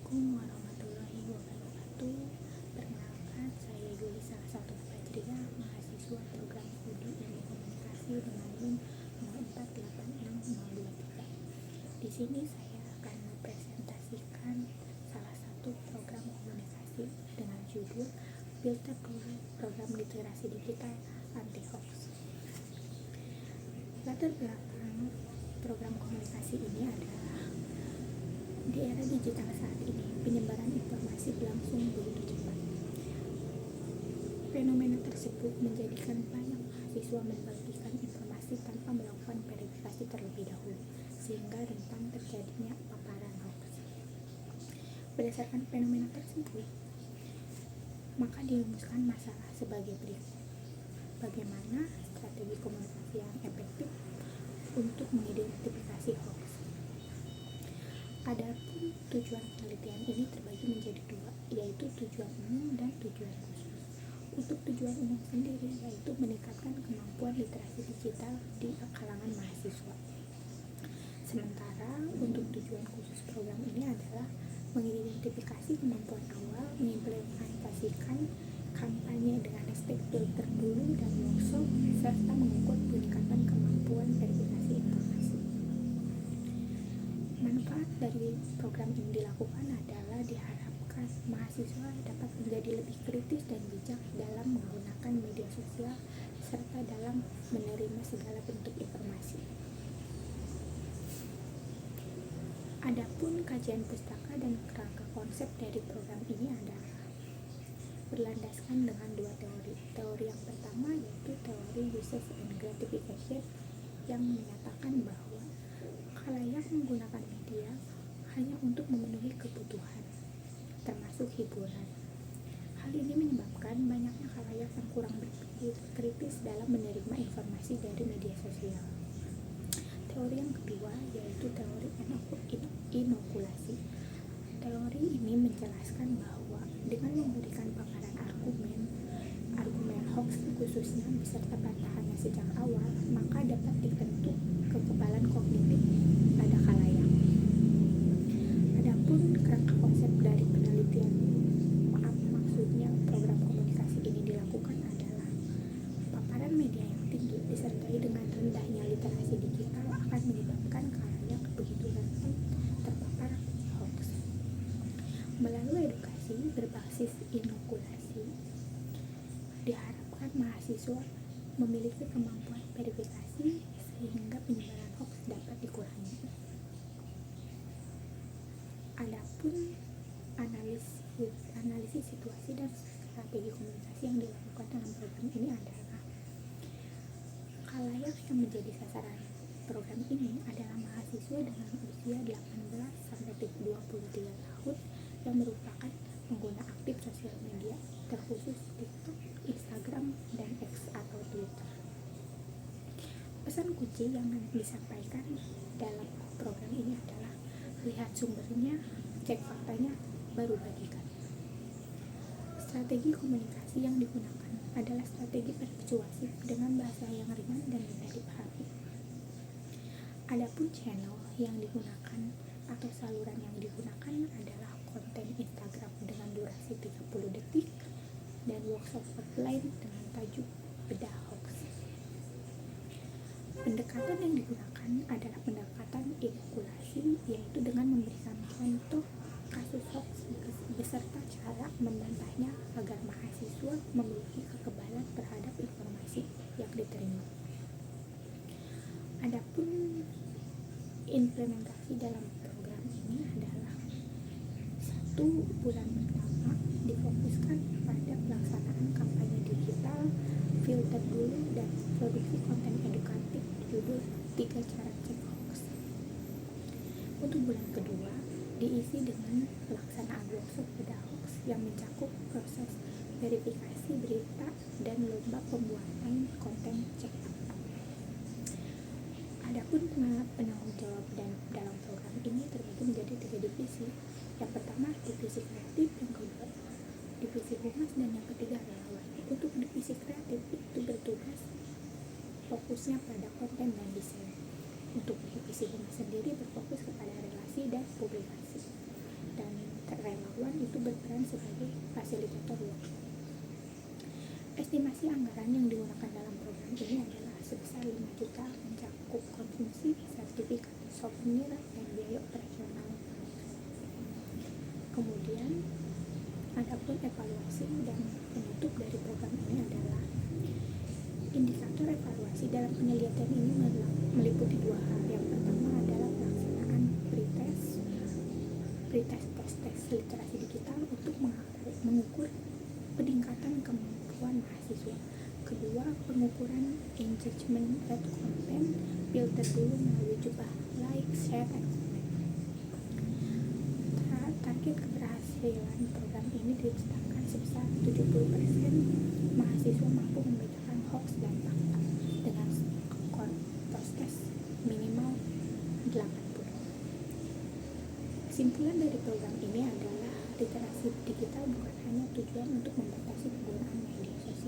Assalamualaikum warahmatullahi wabarakatuh. Perkenalkan, saya Yuli, salah satu pelajar mahasiswa program studi ilmu komunikasi dengan NIM 048602. Di sini saya akan mempresentasikan salah satu program komunikasi dengan judul Filter Dulu Program Literasi Digital Anti Hoax. Latar belakang program komunikasi ini adalah di era digital saat ini, penyebaran informasi berlangsung begitu cepat. Fenomena tersebut menjadikan banyak mahasiswa membagikan informasi tanpa melakukan verifikasi terlebih dahulu, sehingga rentan terjadinya paparan hoax. Berdasarkan fenomena tersebut, maka dirumuskan masalah sebagai berikut. Bagaimana strategi komunikasi yang efektif untuk mengidentifikasi hoax? Adapun tujuan penelitian ini terbagi menjadi dua, yaitu tujuan umum dan tujuan khusus. Untuk tujuan umum sendiri yaitu meningkatkan kemampuan literasi digital di kalangan mahasiswa. Sementara untuk tujuan khusus program ini adalah mengidentifikasi kemampuan awal, mengimplementasikan kampanye dengan hashtag filter dulu dan workshop, serta mengukur peningkatan kemampuan verifikasi informasi. Manfaat dari program ini dilakukan adalah diharapkan mahasiswa dapat menjadi lebih kritis dan bijak dalam menggunakan media sosial serta dalam menerima segala bentuk informasi. Adapun kajian pustaka dan kerangka konsep dari program ini adalah berlandaskan dengan dua teori. Teori yang pertama yaitu teori usage and gratification yang menyatakan bahwa khalayak menggunakan media hanya untuk memenuhi kebutuhan, termasuk hiburan. Hal ini menyebabkan banyaknya khalayak yang kurang berpikir kritis dalam menerima informasi dari media sosial. Teori yang kedua yaitu teori inokulasi. Teori ini menjelaskan bahwa dengan memberikan paparan argumen hoax khususnya beserta bantahannya sejak awal, maka dapat dibentuk kekebalan kognitif pada khalayak. Adapun kerangka konsep dari penelitian maksudnya program komunikasi ini dilakukan adalah paparan media yang tinggi disertai dengan rendahnya literasi digital akan menyebabkan khalayak begitu rentan terpapar hoax. Melalui edukasi berbasis inokulasi, diharapkan mahasiswa memiliki kemampuan verifikasi sehingga penyebaran hoax dapat dikurangi. Adapun analisis situasi dan strategi komunikasi yang dilakukan dalam program ini adalah khalayak yang menjadi sasaran program ini adalah mahasiswa dengan usia 18 sampai 23 tahun yang merupakan pengguna aktif sosial media terkhusus TikTok, Instagram, dan X atau Twitter. Pesan kunci yang disampaikan dalam program ini adalah lihat sumbernya, cek faktanya, baru bagikan. Strategi komunikasi yang digunakan adalah strategi persuasif dengan bahasa yang ringan dan mudah dipahami. Adapun channel yang digunakan atau saluran yang digunakan adalah konten Instagram dengan durasi 30 detik dan workshop offline dengan tajuk bedah hoax. Pendekatan yang digunakan adalah pendekatan inokulasi, yaitu dengan memberikan contoh kasus hoax beserta cara membantahnya agar mahasiswa memiliki kekebalan terhadap informasi yang diterima. Adapun implementasi dalam program ini adalah 1 bulan pertama difokuskan pada pelaksanaan kampanye digital, filter dulu, dan produksi konten edukatif judul 3 cara cek hoax. Untuk bulan kedua diisi dengan pelaksanaan workshop bedah hoax yang mencakup proses verifikasi berita dan lomba pembuatan konten cek fakta. Adapun penanggung jawab dalam program ini terbagi menjadi 3 divisi. Yang pertama divisi kreatif, yang kedua divisi humas, dan yang ketiga relawan. Untuk divisi kreatif itu bertugas fokusnya pada konten dan desain. Untuk divisi humas sendiri berfokus kepada relasi dan publikasi. Dan itu berperan sebagai fasilitator workshop. Estimasi anggaran yang digunakan dalam program ini adalah sebesar 5 juta, mencakup konsumsi, sertifikat, souvenir, dan biaya operasional. Kemudian, adapun evaluasi dan penutup dari program ini adalah indikator evaluasi dalam penelitian ini meliputi 2 hal. Yang pertama adalah pelaksanaan pretest post-test literasi digital untuk mengukur peningkatan kemampuan mahasiswa. Kedua, pengukuran engagement rate konten, filter dulu melalui jumlah like, share, dan komen. Target keberhasilan program ini ditetapkan sebesar 70% mahasiswa mampu membedakan hoax dan fakta dengan skor post-test minimal 80. Kesimpulan dari program ini adalah literasi digital bukan hanya tujuan untuk membatasi penggunaan media sosial